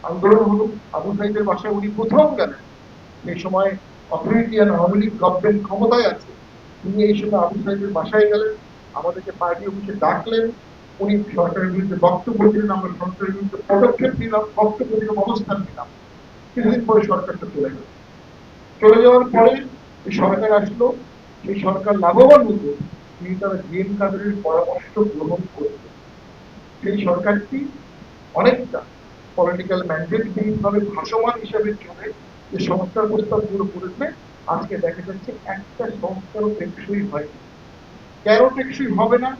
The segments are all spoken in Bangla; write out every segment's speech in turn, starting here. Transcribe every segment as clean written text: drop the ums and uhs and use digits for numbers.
আন্দোলন হলো, আবু সাইদের বাসায় উনি প্রথম গেলেন। সেই সময় অথরিটিয়ান আওয়ামী লীগ গভর্নমেন্ট ক্ষমতায় আছে, তিনি এই সময় আবু সাইদের বাসায় গেলেন, আমাদেরকে পার্টি অফিসে ডাকলেন। উনি সরকারের বিরুদ্ধে বক্তব্য দিলেন, আমরা সরকারের বিরুদ্ধে পদক্ষেপ নিলাম, বক্তব্য দিলাম, অবস্থান নিলাম। কিছুদিন পরে সরকারটা চলে গেল। চলে যাওয়ার পরে যে সরকার আসলো, সেই সরকার লাভবান হতো তিনি তারা জিএম কাদেরের পরামর্শ গ্রহণ করতেন। সেই সরকারটি অনেকটা পলিটিক্যাল ম্যান্ডেটবিহীন ভাবে ভাসমান হিসাবে চলে যে সংস্কার প্রস্তাবগুলো করেছে, আজকে দেখা যাচ্ছে একটা সংস্কারও টেকসই হয়নি। কেন টেকসই হবে না,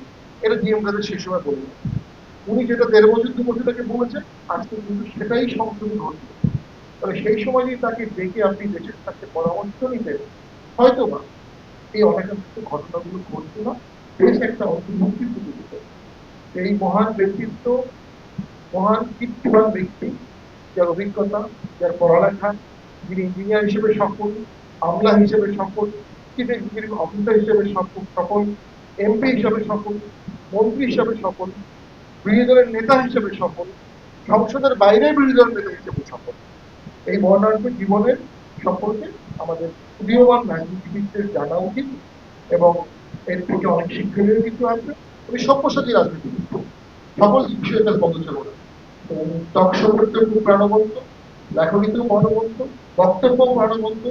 এটা জিএম কাদের সেই সময় বললেন। উনি যেটা 1.5 বছর 2 বছর তাকে বলেছেন, আজকে কিন্তু সেটাই সংশোধন হচ্ছে। তবে সেই সময় যদি তাকে ডেকে আপনি দেশের কাছে পরামর্শ নিতেন, হয়তো বা এই অনাকাঙ্ক্ষিত ঘটনাগুলো ঘটতো না, দেশ একটা অন্তর্ভুক্তি খুঁজে দিত। এই মহান ব্যক্তিত্ব, মহান কীর্তিবান ব্যক্তি, যার অভিজ্ঞতা, যার পড়ালেখা, যিনি ইঞ্জিনিয়ার হিসেবে সফল, আমলা হিসেবে সফল, চিফ এক্সিকিউটিভ অফিসার হিসেবে সফল, এমপি হিসেবে সফল, মন্ত্রী হিসেবে সফল, বিরোধী দলের নেতা হিসেবে সফল, সংসদের বাইরে বিরোধী দলের নেতা হিসেবে সফল। এই বর্ণাঢ্য জীবনের সম্পর্কে আমাদের উদীয়মান রাজনীতিবিদদের জানা উচিত এবং এর থেকে অনেক শিক্ষণীয় কিছু আছে। উনি সব্যসাচী রাজনীতিবিদ, সকল বিষয়ে তার পদচারণা, টকশো করতেও খুব প্রাণবন্ত, লেখনীতেও প্রাণবন্ত, বক্তব্য প্রাণবন্ত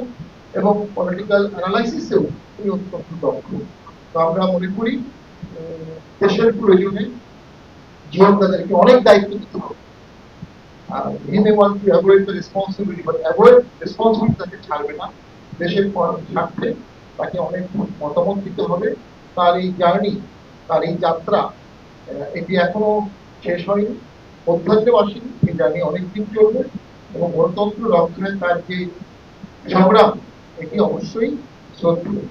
এবং পলিটিক্যাল অ্যানালাইসিসেও উনি অত্যন্ত দক্ষ। তো আমরা মনে করি দেশের প্রয়োজনে জীবন তাদেরকে অনেক দায়িত্ব দিতে হবে। he may want to avoid the responsibility, but avoid responsibility তাকে ছাড়বে না। দেশের স্বার্থে তাকে অনেক মতামত দিতে হবে। তার এই জার্নি, তার এই যাত্রা, এটি এখনো শেষ হয়নি, মধ্যাহ্নেও আসেনি। এই জার্নি অনেকদিন চলবে এবং গণতন্ত্র রক্ষায় তার যে সংগ্রাম, এটি অবশ্যই শ্রদ্ধেয়।